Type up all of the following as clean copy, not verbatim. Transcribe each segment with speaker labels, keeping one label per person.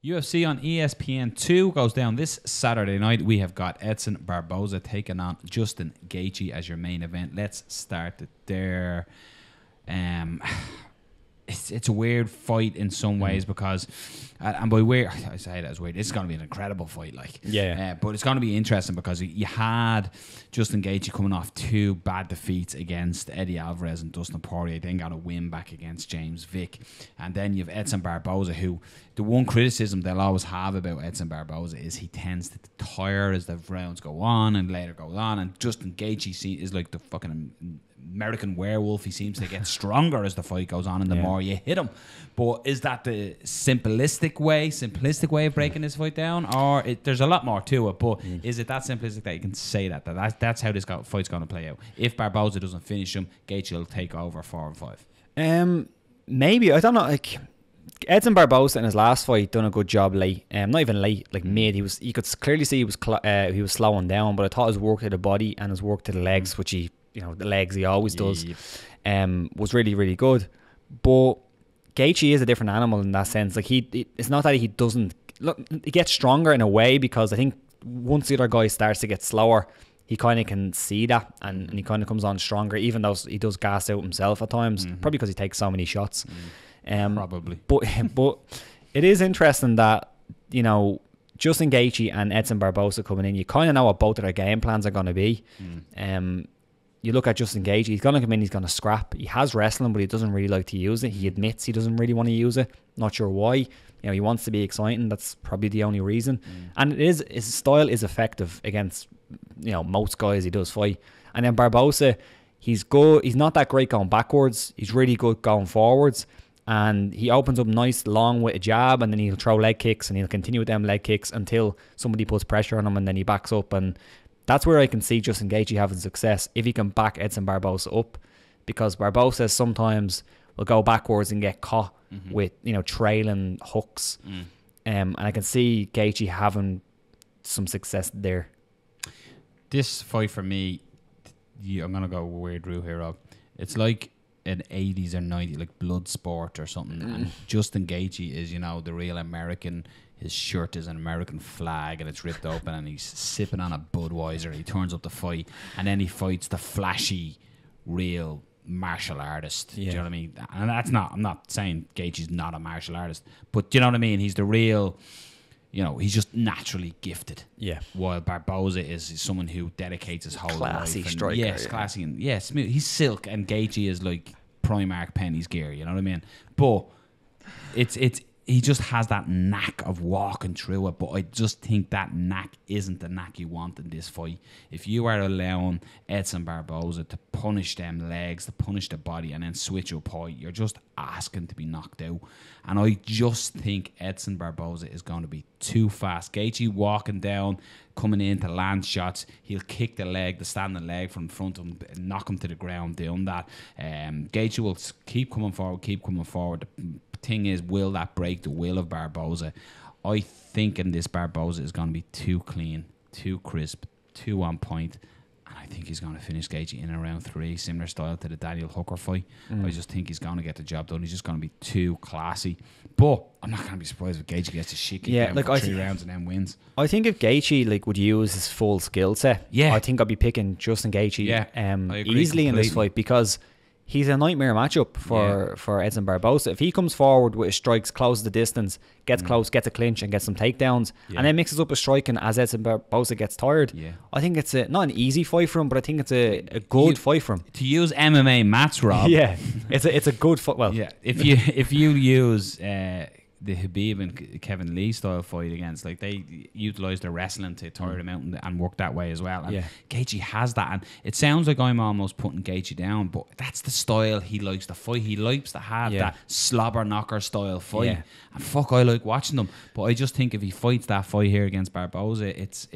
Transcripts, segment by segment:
Speaker 1: UFC on ESPN 2 goes down this Saturday night. We have got Edson Barboza taking on Justin Gaethje as your main event. Let's start it there. It's a weird fight in some ways because, and by weird, I say that as weird, it's going to be an incredible fight, like.
Speaker 2: Yeah.
Speaker 1: But it's going to be interesting because you had Justin Gaethje coming off 2 bad defeats against Eddie Alves and Dustin Poirier, then got a win back against James Vick, and then you've Edson Barboza, who the one criticism they'll always have about Edson Barboza is he tends to tire as the rounds go on and later goes on, and Justin Gaethje is like the fucking American werewolf. He seems to get stronger as the fight goes on and the more you hit him. But is that the simplistic way of breaking this fight down, or there's a lot more to it, but is it that simplistic that you can say that's how this fight's going to play out? If Barboza doesn't finish him, Gaethje will take over 4 and 5.
Speaker 2: Maybe, I don't know, like Edson Barboza in his last fight done a good job late, not even late, like mid. You could clearly see he was slowing down, but I thought his work to the body and his work to the legs, which he, the legs he always does, was really, really good. But Gaethje is a different animal in that sense. Like it's not that he doesn't look. He gets stronger in a way because I think once the other guy starts to get slower, he kind of can see that and he kind of comes on stronger. Even though he does gas out himself at times, probably because he takes so many shots.
Speaker 1: Probably.
Speaker 2: But it is interesting that Justin Gaethje and Edson Barboza coming in. You kind of know what both of their game plans are going to be. You look at Justin Gaethje, he's going to come in, he's going to scrap. He has wrestling, but he doesn't really like to use it. He admits he doesn't really want to use it. Not sure why. He wants to be exciting. That's probably the only reason. And his style is effective against, most guys he does fight. And then Barboza, he's good. He's not that great going backwards. He's really good going forwards. And he opens up nice long with a jab, and then he'll throw leg kicks, and he'll continue with them leg kicks until somebody puts pressure on him, and then he backs up. And that's where I can see Justin Gaethje having success if he can back Edson Barboza up, because Barboza sometimes will go backwards and get caught with trailing hooks, and I can see Gaethje having some success there.
Speaker 1: This fight for me, I'm gonna go weird route here, Rob. It's like an 80s or 90s, like Bloodsport or something, and Justin Gaethje is the real American. His shirt is an American flag and it's ripped open and he's sipping on a Budweiser. He turns up the fight and then he fights the flashy, real martial artist. Do you know what I mean? And I'm not saying Gaethje's not a martial artist, but do you know what I mean? He's the real, he's just naturally gifted. Yeah. While Barboza is someone who dedicates his whole
Speaker 2: classy
Speaker 1: life.
Speaker 2: Striker.
Speaker 1: Yes, classy and smooth. He's silk, and Gaethje is like Primark pennies gear. You know what I mean? But he just has that knack of walking through it, but I just think that knack isn't the knack you want in this fight. If you are allowing Edson Barboza to punish them legs, to punish the body, and then switch up height, you're just asking to be knocked out. And I just think Edson Barboza is going to be too fast. Gaethje walking down, coming in to land shots, he'll kick the standing leg from front of him, knock him to the ground, doing that. Gaethje will keep coming forward. The thing is, will that break the will of Barboza? I think in this, Barboza is going to be too clean, too crisp, too on point, and I think he's going to finish Gaethje in around 3, similar style to the Daniel Hooker fight. I just think he's going to get the job done. He's just going to be too classy. But I'm not going to be surprised if Gaethje gets his shit kicked down for 3 rounds and then wins.
Speaker 2: I think if Gaethje would use his full skill set, I think I'd be picking Justin Gaethje easily in this fight, because he's a nightmare matchup for Edson Barboza. If he comes forward with his strikes, closes the distance, gets close, gets a clinch and gets some takedowns, and then mixes up his striking as Edson Barboza gets tired, I think it's not an easy fight for him, but I think it's a good fight for him.
Speaker 1: To use MMA maths, Rob.
Speaker 2: It's a good fight. Well,
Speaker 1: if you use the Khabib and Kevin Lee style fight against, like, they utilised their wrestling to tire them out and work that way as well. And Gaethje has that, and it sounds like I'm almost putting Gaethje down, but that's the style he likes to fight. He likes to have that slobber knocker style fight, and I like watching them. But I just think if he fights that fight here against Barboza, it's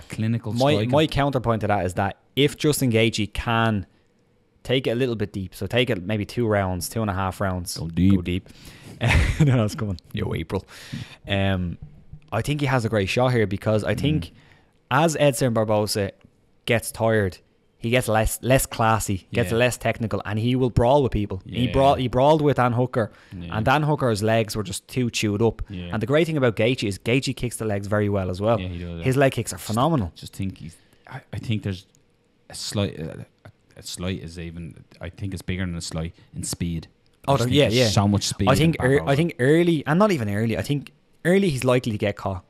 Speaker 1: clinical striking.
Speaker 2: My counterpoint to that is that if Justin Gaethje can take it a little bit deep, so take it maybe 2.5 rounds. Go deep. No, it's coming. Yo, April. I think he has a great shot here, because I think as Edson Barboza gets tired, he gets less classy, gets less technical, and he will brawl with people.
Speaker 1: Yeah.
Speaker 2: He brawled with Dan Hooker,
Speaker 1: Yeah.
Speaker 2: and Dan Hooker's legs were just too chewed up.
Speaker 1: Yeah.
Speaker 2: And the great thing about Gaethje is Gaethje kicks the legs very well as well.
Speaker 1: Yeah, he does, yeah.
Speaker 2: His leg kicks are phenomenal.
Speaker 1: Just think I think there's a slight is even. I think it's bigger than a slight in speed.
Speaker 2: Oh,
Speaker 1: just think
Speaker 2: yeah,
Speaker 1: there's
Speaker 2: yeah.
Speaker 1: so much speed.
Speaker 2: I think
Speaker 1: in Barboza.
Speaker 2: I think early, and not even early. I think early he's likely to get caught.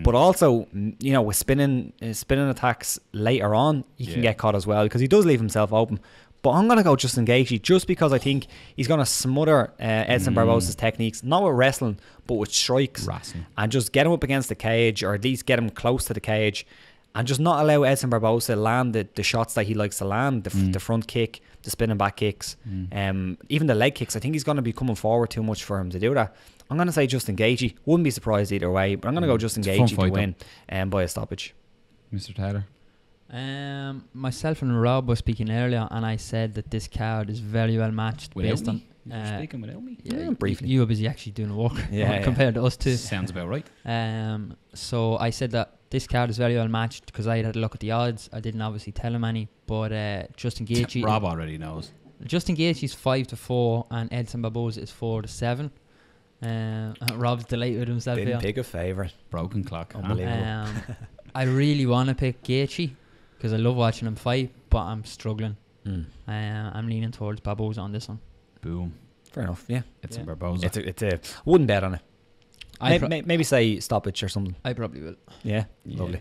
Speaker 2: But also, with spinning attacks later on, he can get caught as well because he does leave himself open. But I'm going to go Justin Gaethje just because I think he's going to smother Edson Barboza's techniques, not with wrestling, but with strikes.
Speaker 1: Wrestling.
Speaker 2: And just get him up against the cage, or at least get him close to the cage, and just not allow Edson Barboza to land the shots that he likes to land, the front kick, the spinning back kicks, even the leg kicks. I think he's going to be coming forward too much for him to do that. I'm going to say Justin Gaethje. Wouldn't be surprised either way, but I'm going to go Justin Gaethje to win by a stoppage.
Speaker 1: Mr. Taylor.
Speaker 3: Myself and Rob were speaking earlier, and I said that this card is very well matched based on.
Speaker 1: Speaking without me.
Speaker 2: Yeah, briefly.
Speaker 3: You were busy actually doing the work compared to us two.
Speaker 1: Sounds about right.
Speaker 3: So I said that this card is very well matched because I had a look at the odds. I didn't obviously tell him any, but Justin Gaethje.
Speaker 1: Rob already knows.
Speaker 3: Justin Gaethje is 5-4, and Edson Barboza is 4-7. Rob's delighted with himself
Speaker 2: Didn't
Speaker 3: here.
Speaker 2: pick a favourite.
Speaker 1: Broken clock.
Speaker 2: Unbelievable.
Speaker 3: I really want to pick Gaethje because I love watching him fight, but I'm struggling. I'm leaning towards Barboza on this one.
Speaker 1: Boom.
Speaker 2: Fair enough. Yeah,
Speaker 1: It's a Barboza.
Speaker 2: it's a wouldn't bet on it. Maybe say stoppage or something.
Speaker 3: I probably will.
Speaker 2: Yeah, lovely.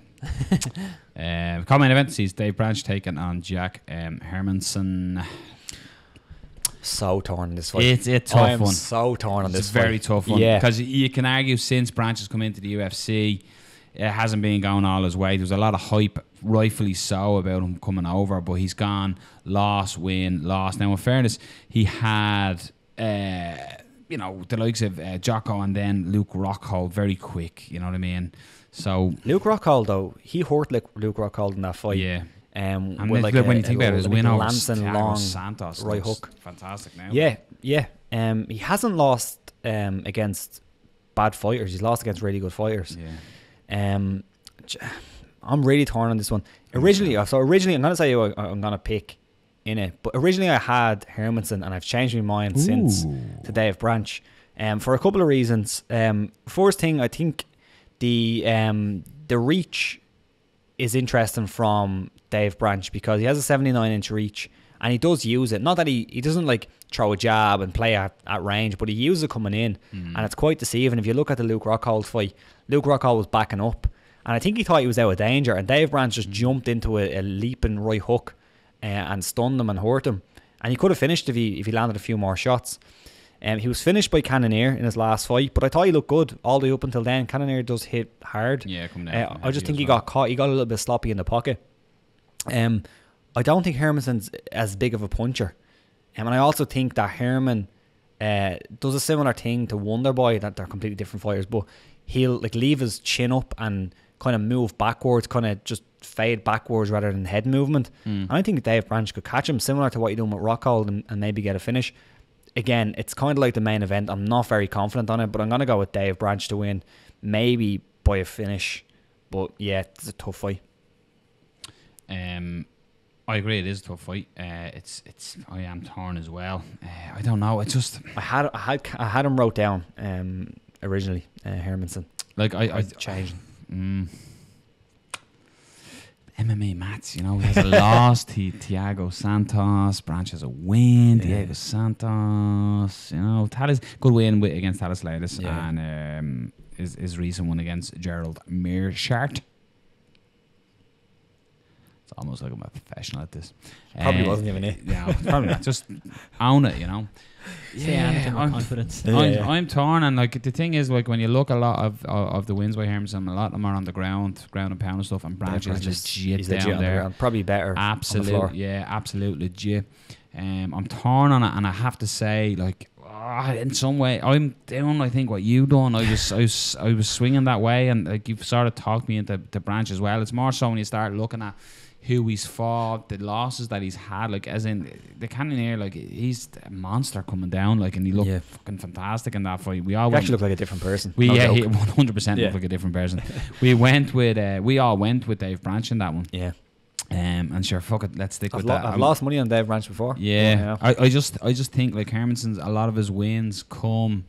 Speaker 1: Comment event sees Dave Branch taking on Jack Hermansson.
Speaker 2: So torn in this fight.
Speaker 1: It's a tough one.
Speaker 2: So torn on this
Speaker 1: It's a very
Speaker 2: fight.
Speaker 1: tough one.
Speaker 2: Yeah.
Speaker 1: Because you can argue since Branch has come into the UFC, it hasn't been going all his way. There was a lot of hype, rightfully so, about him coming over, but he's gone loss, win, loss. Now, in fairness, he had, the likes of Jocko and then Luke Rockhold very quick, you know what I mean? So
Speaker 2: Luke Rockhold, though, he hurt Luke Rockhold in that fight.
Speaker 1: yeah.
Speaker 2: And
Speaker 1: when you think about it, his win over
Speaker 2: Lansing
Speaker 1: Thiago
Speaker 2: long
Speaker 1: Santos,
Speaker 2: right
Speaker 1: looks
Speaker 2: hook.
Speaker 1: fantastic now.
Speaker 2: Yeah. He hasn't lost against bad fighters. He's lost against really good fighters.
Speaker 1: Yeah.
Speaker 2: I'm really torn on this one. Originally, I'm going to say who I'm going to pick in it, but originally I had Hermansson, and I've changed my mind since to Dave Branch, for a couple of reasons. First thing, I think the reach is interesting from Dave Branch because he has a 79-inch reach and he does use it. Not that he doesn't like throw a jab and play at range, but he uses it coming in, and it's quite deceiving. If you look at the Luke Rockhold fight, Luke Rockhold was backing up, and I think he thought he was out of danger, and Dave Branch just jumped into a leaping right hook and stunned him and hurt him, and he could have finished if he landed a few more shots. He was finished by Cannonier in his last fight, but I thought he looked good all the way up until then. Cannonier does hit hard.
Speaker 1: Yeah, coming down.
Speaker 2: I just think he got caught. He got a little bit sloppy in the pocket. I don't think Hermansson's as big of a puncher. And I also think that Herman does a similar thing to Wonderboy, that they're completely different fighters, but he'll like leave his chin up and kind of move backwards, kind of just fade backwards rather than head movement. And I think Dave Branch could catch him, similar to what you're doing with Rockhold, and maybe get a finish. Again, it's kind of like the main event. I'm not very confident on it, but I'm going to go with Dave Branch to win, maybe by a finish. But yeah, it's a tough fight.
Speaker 1: I agree, it is a tough fight. I am torn as well. I don't know. It's just
Speaker 2: I had him wrote down originally, Hermansson.
Speaker 1: like I
Speaker 2: changed.
Speaker 1: MMA Mats, he has a loss to Thiago Santos. Branch has a win. Thiago Santos, Talis good win against Talis Laitis, and his recent one against Gerald Mearshart. It's almost like I'm a professional at this.
Speaker 2: Probably wasn't even it.
Speaker 1: Yeah, probably not. Just own it,
Speaker 3: Say anything with confidence.
Speaker 1: I'm torn, and like the thing is, like when you look a lot of the wins by Hermansson, a lot of them are on the ground and pound and stuff, and Branch is legit down there.
Speaker 2: Probably better.
Speaker 1: Absolutely,
Speaker 2: on the floor.
Speaker 1: yeah, absolutely legit. I'm torn on it, and I have to say, like, in some way, I'm doing, I think, what you done. I was swinging that way, and like you've sort of talked me into the Branch as well. It's more so when you start looking at who he's fought, the losses that he's had, like as in the Cannonier, like he's a monster coming down, like, and he looked fucking fantastic in that fight. We all
Speaker 2: actually look like a different person.
Speaker 1: He 100% looked like a different person. We all went with Dave Branch in that one.
Speaker 2: Yeah.
Speaker 1: And sure, fuck it, let's stick with that.
Speaker 2: I've lost money on Dave Branch before.
Speaker 1: Yeah, I just think like Hermansson's, a lot of his wins come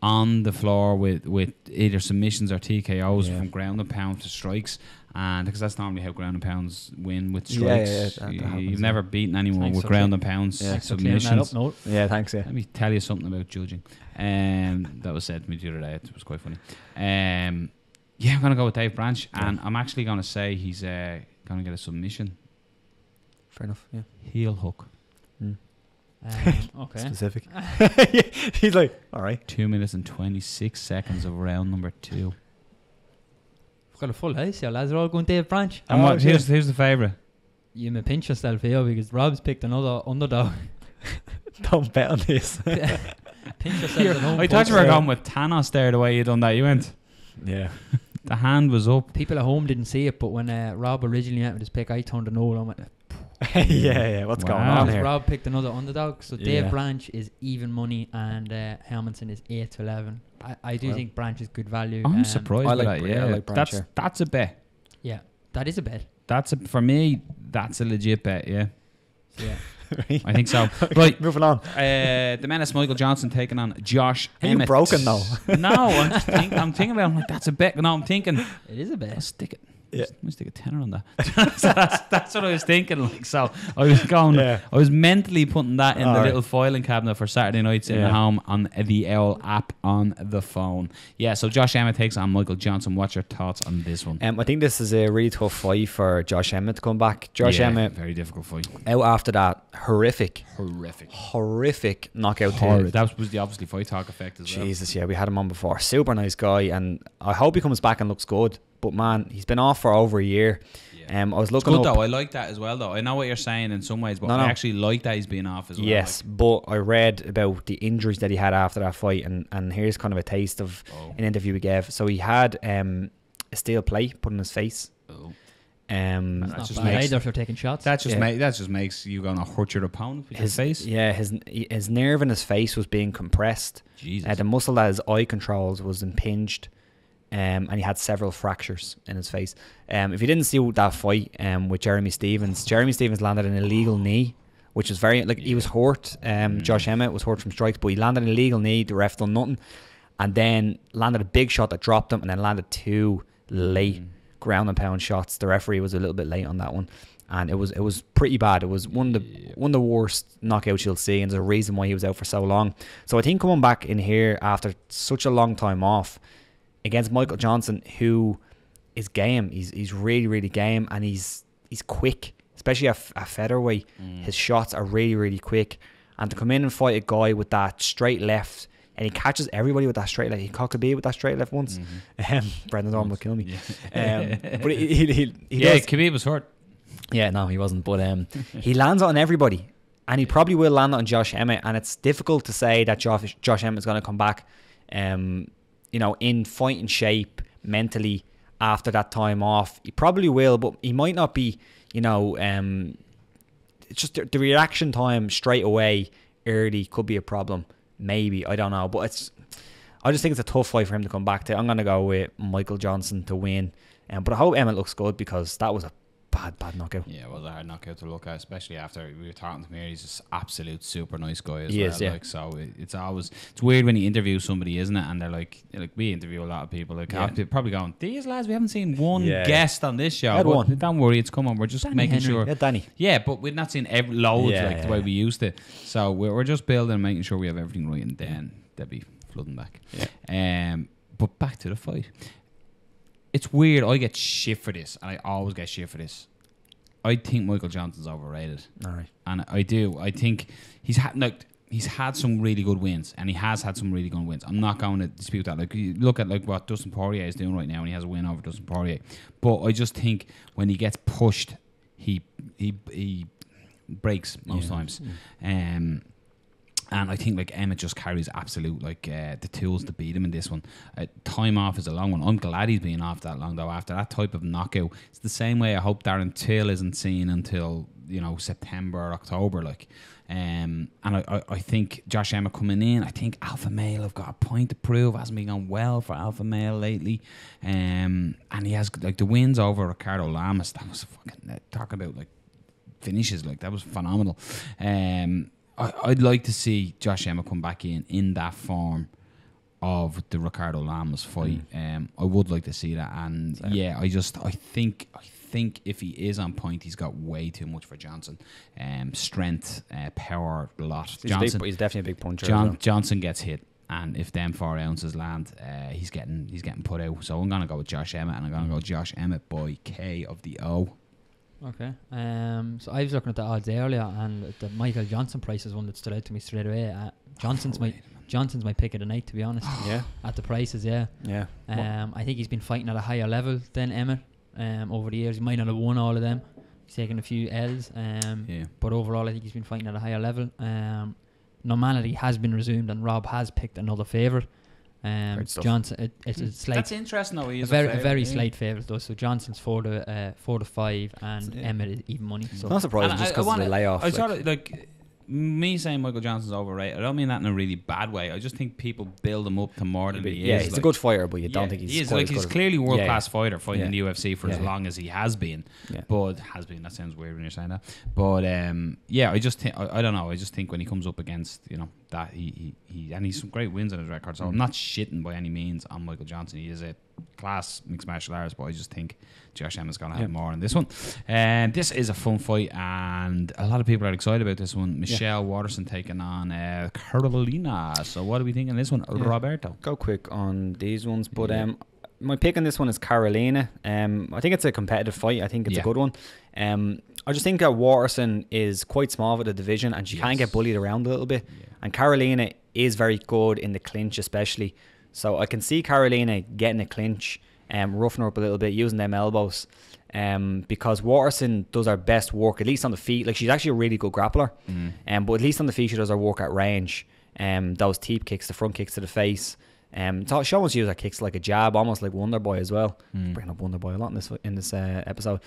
Speaker 1: on the floor with either submissions or TKOs from ground and pound to strikes, and because that's normally how ground and pounds win with strikes.
Speaker 2: That
Speaker 1: You've
Speaker 2: happens,
Speaker 1: never beaten anyone
Speaker 3: Thanks
Speaker 1: with
Speaker 3: for
Speaker 1: ground and pounds submissions.
Speaker 2: Yeah, thanks. Yeah.
Speaker 1: Let me tell you something about judging. That was said to me the other day. It was quite funny. Yeah, I'm gonna go with Dave Branch, and I'm actually gonna say he's gonna get a submission.
Speaker 2: Fair enough. Yeah.
Speaker 1: Heel hook.
Speaker 3: Okay.
Speaker 2: Specific. He's like, all right.
Speaker 1: 2 minutes and 26 seconds of round number 2.
Speaker 3: We've got a full house here, lads. They're all going Dave Branch.
Speaker 1: And what? Here's the favourite.
Speaker 3: You may pinch yourself here because Rob's picked another underdog.
Speaker 2: Don't bet on this.
Speaker 3: Pinch yourself at home.
Speaker 1: I thought you were
Speaker 3: folks.
Speaker 1: going with Thanos there the way you done that. You went.
Speaker 2: Yeah.
Speaker 1: The hand was up.
Speaker 3: People at home didn't see it, but when Rob originally went with his pick, I turned an old. I went,
Speaker 2: yeah. What's going
Speaker 1: Wow.
Speaker 2: on here?
Speaker 3: Rob picked another underdog, so Dave
Speaker 2: Yeah.
Speaker 3: Branch is even money and Hermansson is 8-11. I do think Branch is good value.
Speaker 1: I'm surprised
Speaker 2: I
Speaker 1: by
Speaker 2: like
Speaker 1: that.
Speaker 2: Br- I
Speaker 1: Yeah,
Speaker 2: like Branch here.
Speaker 1: that's a bet.
Speaker 3: Yeah, that is a bet.
Speaker 1: For me, that's a legit bet. Yeah,
Speaker 3: Yeah.
Speaker 1: I think so. Right,
Speaker 2: Moving on.
Speaker 1: the menace Michael Johnson taking on Josh
Speaker 2: Are you
Speaker 1: Emmett.
Speaker 2: broken now?
Speaker 1: No, I'm thinking about it. I'm like, that's a bet. No, I'm thinking,
Speaker 3: It is a bet.
Speaker 1: I'll stick it.
Speaker 2: Yeah.
Speaker 1: Let me stick a tenner on that. So that's what I was thinking. Like, so I was going.
Speaker 2: Yeah.
Speaker 1: I was mentally putting that in the
Speaker 2: Alright.
Speaker 1: little filing cabinet for Saturday nights in
Speaker 2: Yeah.
Speaker 1: home on the Owl app on the phone. Yeah. So Josh Emmett takes on Michael Johnson. What's your thoughts on this one?
Speaker 2: I think this is a really tough fight for Josh Emmett to come back. Josh
Speaker 1: Yeah,
Speaker 2: Emmett
Speaker 1: very difficult fight.
Speaker 2: out after that horrific knockout.
Speaker 1: That was the obviously fight talk effect as well.
Speaker 2: Jesus, yeah, we had him on before. Super nice guy, and I hope he comes back and looks good. But man, he's been off for over a year.
Speaker 1: Yeah.
Speaker 2: I was
Speaker 1: It's
Speaker 2: looking
Speaker 1: good
Speaker 2: up.
Speaker 1: though. I like that as well though. I know what you're saying in some ways, but
Speaker 2: No.
Speaker 1: I actually like that he's been off as well.
Speaker 2: Yes, but I read about the injuries that he had after that fight, and here's kind of a taste of an interview he gave. So he had a steel plate put in his face.
Speaker 1: Oh.
Speaker 3: That's
Speaker 1: That
Speaker 3: not
Speaker 1: just
Speaker 3: bad
Speaker 1: makes-
Speaker 3: either if you're taking shots.
Speaker 1: That just
Speaker 2: Yeah.
Speaker 1: that just makes you gonna hurt your opponent with his face.
Speaker 2: Yeah, his nerve in his face was being compressed.
Speaker 1: Jesus.
Speaker 2: The muscle that his eye controls was impinged, and he had several fractures in his face. If you didn't see that fight with Jeremy Stevens landed an illegal knee, which was very he was hurt. Josh Emmett was hurt from strikes, but he landed an illegal knee. The ref done nothing, and then landed a big shot that dropped him, and then landed 2 late ground and pound shots. The referee was a little bit late on that one, and it was pretty bad. It was one of the worst knockouts you'll see, and there's a reason why he was out for so long. So I think coming back in here after such a long time off against Michael Johnson, who is game, he's really, really game, and he's quick, especially at featherweight. His shots are really, really quick, and to come in and fight a guy with that straight left, and he catches everybody with that straight left. He caught Khabib with that straight left once. Brendan Norman will kill me.
Speaker 1: Yeah.
Speaker 2: But he
Speaker 1: Yeah,
Speaker 2: does.
Speaker 1: Khabib was hurt.
Speaker 2: Yeah, no, he wasn't. But he lands on everybody, and he probably will land on Josh Emmett. And it's difficult to say that Josh Emmett's going to come back, in fighting shape mentally after that time off. He probably will, but he might not be. It's just the reaction time straight away early could be a problem. Maybe, I don't know, but I just think it's a tough fight for him to come back to. I'm going to go with Michael Johnson to win, but I hope Emmett looks good because that was a bad knockout.
Speaker 1: Yeah, it was a hard knockout to look at, especially after we were talking to him here. He's just absolute super nice guy as
Speaker 2: He
Speaker 1: well.
Speaker 2: is, yeah.
Speaker 1: So it's weird when you interview somebody, isn't it? And they're like we interview a lot of people. People probably going, these lads, we haven't seen one guest on this show.
Speaker 2: Had
Speaker 1: But
Speaker 2: one.
Speaker 1: don't worry, it's coming. We're just
Speaker 3: Danny
Speaker 1: making
Speaker 3: Henry.
Speaker 1: sure.
Speaker 2: Yeah, Danny.
Speaker 1: Yeah, but we're not seeing loads the way
Speaker 2: Yeah.
Speaker 1: we used to. So we're just building and making sure we have everything right, and then they'll be flooding back.
Speaker 2: Yeah.
Speaker 1: But back to the fight. It's weird. I get shit for this, and I always get shit for this. I think Michael Johnson's overrated.
Speaker 2: All right.
Speaker 1: And I do. I think he's had some really good wins, and he has had some really good wins. I'm not going to dispute that. Like, you look at what Dustin Poirier is doing right now, and he has a win over Dustin Poirier. But I just think when he gets pushed, he breaks most times. And I think Emmett just carries absolute the tools to beat him in this one. Time off is a long one. I'm glad he's been off that long though. After that type of knockout, it's the same way I hope Darren Till isn't seen until September or October. And I think Josh Emmett coming in, I think Alpha Male have got a point to prove. Hasn't been going well for Alpha Male lately. And he has like the wins over Ricardo Lamas. That was fucking talk about like finishes, like that was phenomenal. I'd like to see Josh Emmett come back in that form of the Ricardo Lamas fight. I would like to see that, and I think if he is on point, he's got way too much for Johnson. Strength, power, a lot.
Speaker 2: He's definitely a big puncher.
Speaker 1: Johnson gets hit, and if them 4 ounces land, he's getting put out. So I'm gonna go with Josh Emmett, and I'm gonna go Josh Emmett by K of the O.
Speaker 3: Okay. So I was looking at the odds earlier, and the Michael Johnson price is one that stood out to me straight away. Johnson's my pick of the night, to be honest.
Speaker 2: Yeah.
Speaker 3: At the prices, yeah.
Speaker 2: Yeah.
Speaker 3: I think he's been fighting at a higher level than Emmett over the years. He might not have won all of them. He's taken a few L's. But overall, I think he's been fighting at a higher level. Normality has been resumed, and Rob has picked another favourite. Johnson, it's a slight.
Speaker 1: That's interesting, though.
Speaker 3: A very slight favourite, though. So Johnson's 4-5, and Emmett is even money. So
Speaker 2: not surprising, just because of the layoff.
Speaker 1: I sort of like me saying Michael Johnson's overrated. I don't mean that in a really bad way. I just think people build him up to more than he is.
Speaker 2: Yeah, he's a good fighter, but you don't think he's quite
Speaker 1: he's clearly a world class fighter fighting
Speaker 2: in
Speaker 1: the UFC for as long as he has been.
Speaker 2: Yeah.
Speaker 1: But that sounds weird when you're saying that. But I just think I don't know. I just think when he comes up against that he and he's some great wins on his record. So I'm not shitting by any means on Michael Johnson. He is a class mixed martial artist, but I just think Josh Emmett's going to have more in this one. This is a fun fight, and a lot of people are excited about this one. Michelle Waterson taking on Karolina. So what are we thinking of this one, Roberto?
Speaker 2: Go quick on these ones, but my pick on this one is Karolina. I think it's a competitive fight. I think it's a good one. I just think that Waterson is quite small for the division, and she can get bullied around a little bit. And Karolina is very good in the clinch, especially. So I can see Karolina getting a clinch, roughing her up a little bit, using them elbows. Because Waterson does her best work, at least on the feet. Like, she's actually a really good grappler. But at least on the feet, she does her work at range. Those teep kicks, the front kicks to the face. She almost uses her kicks like a jab, almost like Wonderboy as well. Bringing up Wonderboy a lot in this episode.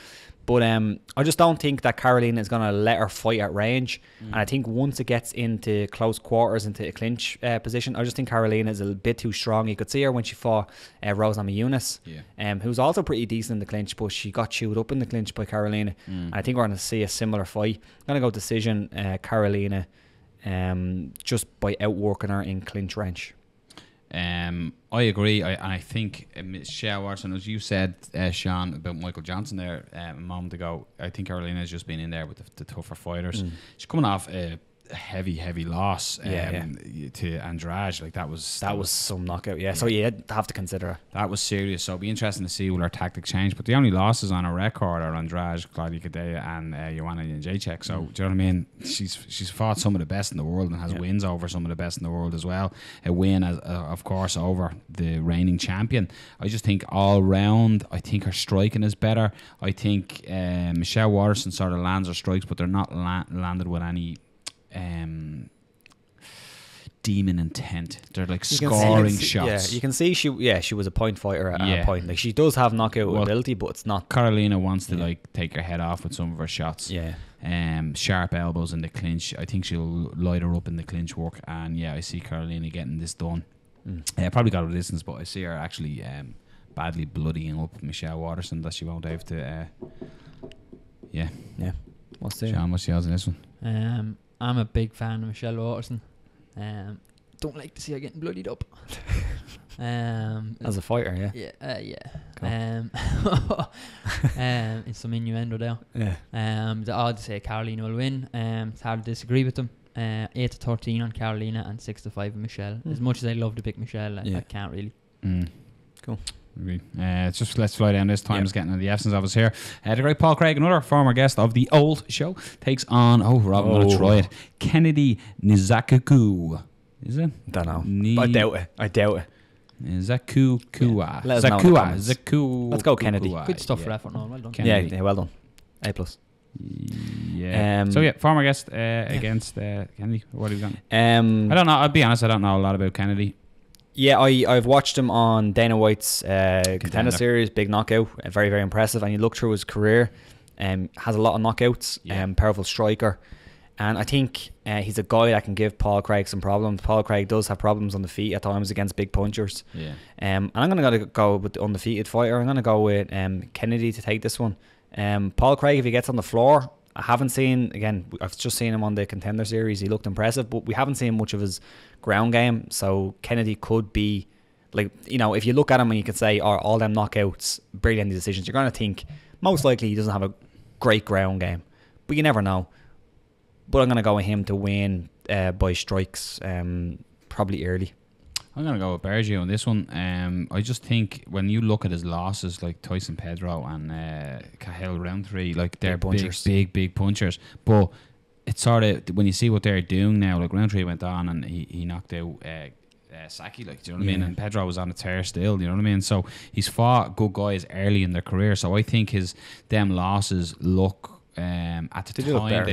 Speaker 2: But I just don't think that Karolina is going to let her fight at range. And I think once it gets into close quarters, into a clinch position, I just think Karolina is a bit too strong. You could see her when she fought Rose Namajunas, who was also pretty decent in the clinch, but she got chewed up in the clinch by Karolina. And I think we're going to see a similar fight. I'm going to go decision Karolina, just by outworking her in clinch range.
Speaker 1: I agree. I think Michelle Waterson, as you said, Sean, about Michael Johnson there a moment ago, I think Karolina has just been in there with the tougher fighters. She's coming off a heavy loss to Andrade. Like that was
Speaker 2: some knockout. So you have to consider it.
Speaker 1: That was serious. So it'll be interesting to see will her tactic change. But the only losses on her record are Andrade, Claudia Cadea, and Joanna Jędrzejczyk. So do you know what I mean? She's fought some of the best in the world and has wins over some of the best in the world as well. A win, of course, over the reigning champion. I just think all round, I think her striking is better. I think Michelle Waterson sort of lands her strikes, but they're not landed with any demon intent. They're like scoring shots.
Speaker 2: Yeah, you can see she was a point fighter at a point. Like, she does have knockout ability, but it's not.
Speaker 1: Karolina wants to like take her head off with some of her shots.
Speaker 2: Yeah.
Speaker 1: Sharp elbows in the clinch. I think she'll light her up in the clinch work, and I see Karolina getting this done. Probably got a distance, but I see her actually badly bloodying up Michelle Waterson that she won't have to.
Speaker 2: What's there?
Speaker 1: Sean, what's yours in this one?
Speaker 3: I'm a big fan of Michelle Waterson. Don't like to see her getting bloodied up.
Speaker 2: As a fighter,
Speaker 3: Cool. It's some innuendo there. The odds say Karolina will win. It's hard to disagree with them. 8-13 on Karolina and 6-5 on Michelle. As much as I love to pick Michelle, I can't really.
Speaker 2: Cool.
Speaker 1: Just let's fly down. This time is getting in the essence of us here. The great Paul Craig, another former guest of the old show, takes on Rob, I'm going to try it, Kennedy Nzechukwu. Is it?
Speaker 2: Don't know. I doubt it.
Speaker 1: Nzechukwu.
Speaker 2: Let's go Kennedy.
Speaker 3: Good stuff for effort. Well done.
Speaker 1: Kennedy.
Speaker 2: Yeah, well done. A+.
Speaker 1: Former guest against Kennedy. What have you got?
Speaker 2: I
Speaker 1: don't know. I'll be honest, I don't know a lot about Kennedy.
Speaker 2: Yeah, I've watched him on Dana White's Contender Series, big knockout, very, very impressive. And you look through his career, has a lot of knockouts, powerful striker. And I think he's a guy that can give Paul Craig some problems. Paul Craig does have problems on the feet at times against big punchers.
Speaker 1: Yeah.
Speaker 2: And I'm going to go with the undefeated fighter. I'm going to go with Kennedy to take this one. Paul Craig, if he gets on the floor, I haven't seen, again, I've just seen him on the Contender series. He looked impressive, but we haven't seen much of his ground game. So Kennedy could be, like, you know, if you look at him and you can say, oh, all them knockouts, brilliant decisions, you're going to think most likely he doesn't have a great ground game. But you never know. But I'm going to go with him to win by strikes, probably early.
Speaker 1: I'm going to go with Bergio on this one. I just think when you look at his losses, like Tyson Pedro and Cahill round 3, like they're big punchers. But it's sort of, when you see what they're doing now, like round 3 went on and he knocked out Saki, like, do you know what I mean? And Pedro was on a tear still, you know what I mean? So he's fought good guys early in their career. So I think them losses look, at the time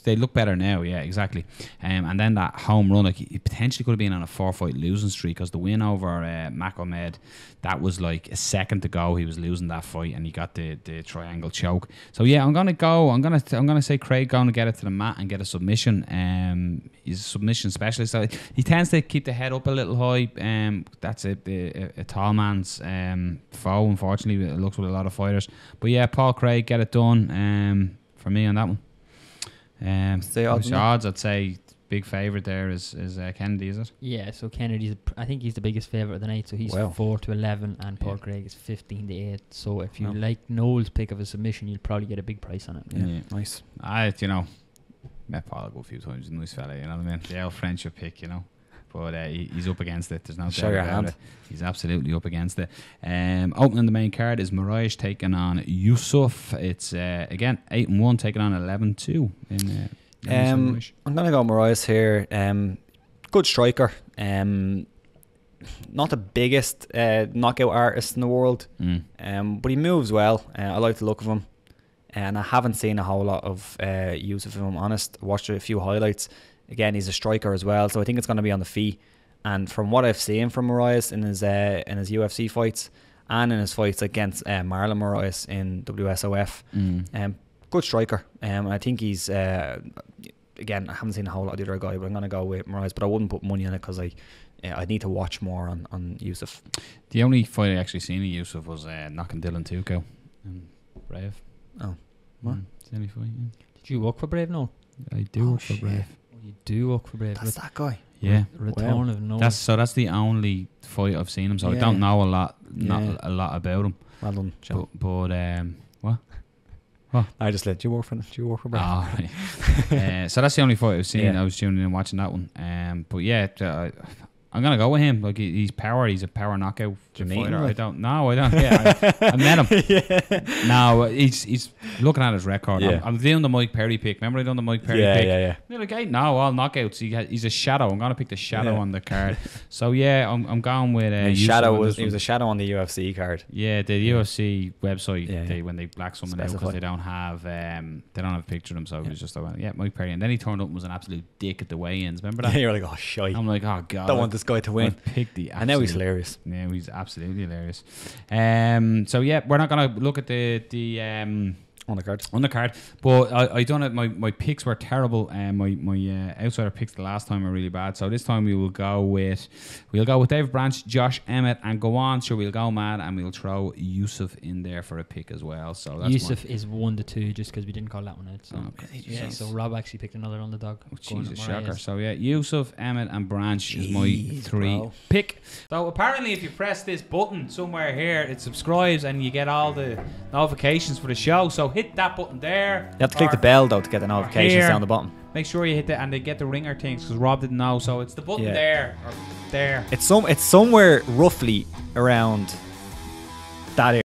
Speaker 1: they look better now, yeah, exactly. And then that home run, like, he potentially could have been on a 4-fight losing streak, because the win over Makomed, that was like a second to go. He was losing that fight and he got the triangle choke. So yeah, I'm gonna say Craig going to get it to the mat and get a submission. He's a submission specialist, so he tends to keep the head up a little high. That's a tall man's foe, unfortunately. It looks with a lot of fighters, but yeah, Paul Craig, get it done. For me on that one. Odds, I'd say big favourite there is Kennedy, is it?
Speaker 3: Yeah, so Kennedy's, I think he's the biggest favourite of the night. So he's 4-11, and Paul Craig is 15-8. So if you like Noel's pick of a submission, you'll probably get a big price on it.
Speaker 2: Yeah, nice.
Speaker 1: You know, met Paul a good few times. He's a nice fella, you know what I mean? The old friendship pick, you know. But he's up against it. There's no doubt about it. He's absolutely up against it. Opening the main card is Moraes taking on Yusuf. It's again 8-1 taking on 11-2.
Speaker 2: I'm gonna go Moraes here. Good striker. Not the biggest knockout artist in the world. But he moves well. I like the look of him. And I haven't seen a whole lot of Yusuf, if I'm honest. I watched a few highlights. Again, he's a striker as well, so I think it's going to be on the feet. And from what I've seen from Moraes in his UFC fights and in his fights against Marlon Moraes in WSOF, good striker. I think he's again, I haven't seen a whole lot of the other guy, but I'm going to go with Moraes. But I wouldn't put money on it because I need to watch more on Yusuf.
Speaker 1: The only fight I actually seen of Yusuf was knocking Dylan Tuco and Brave.
Speaker 2: Oh, what?
Speaker 1: It's the only fight. Yeah.
Speaker 3: Did you work for Brave? No,
Speaker 1: I do work for Brave.
Speaker 3: You do work for Brave.
Speaker 2: That's that guy.
Speaker 1: Yeah.
Speaker 3: Return of Noel.
Speaker 1: That's the only fight I've seen him. So I don't know a lot about him.
Speaker 2: Well done, John.
Speaker 1: But what?
Speaker 2: I just let you work for Brave.
Speaker 1: Oh, right. So that's the only fight I've seen. Yeah. I was tuning in and watching that one. But yeah, I'm gonna go with him. Like, he's power. He's a power knockout fighter. I don't know. Yeah, I met him. No, he's looking at his record.
Speaker 2: Yeah.
Speaker 1: I'm doing the Mike Perry pick. Remember I done the Mike Perry pick?
Speaker 2: Yeah.
Speaker 1: You're like, hey, no, all knockouts. He's a shadow. I'm gonna pick the shadow on the card. So yeah, I'm going with
Speaker 2: shadow. He was a shadow on the UFC card.
Speaker 1: Yeah, the UFC website. When they black someone out because they don't have a picture of them. So it was just like, Mike Perry. And then he turned up and was an absolute dick at the weigh-ins. Remember that?
Speaker 2: You're like, oh shite.
Speaker 1: I'm like, oh god,
Speaker 2: don't want this guy to win. And now he's hilarious.
Speaker 1: Yeah, he's absolutely hilarious. So yeah, we're not gonna look at the undercard. But I done it. My picks were terrible, and my outsider picks the last time were really bad. So this time we'll go with David Branch, Josh Emmett, and go on. Sure, we'll go mad, and we'll throw Yusuf in there for a pick as well. So that's
Speaker 3: Yusuf is 1-2 just because we didn't call that one out. So okay, so Rob actually picked another underdog.
Speaker 1: Jesus, shocker. So yeah, Yusuf, Emmett, and Branch is my 3 pick. So apparently, if you press this button somewhere here, it subscribes and you get all the notifications for the show. So hit that button there.
Speaker 2: You have to click the bell though to get the notifications down the bottom.
Speaker 1: Make sure you hit that, and they get the ringer things because Rob didn't know. So it's the button there or there.
Speaker 2: It's somewhere roughly around that area.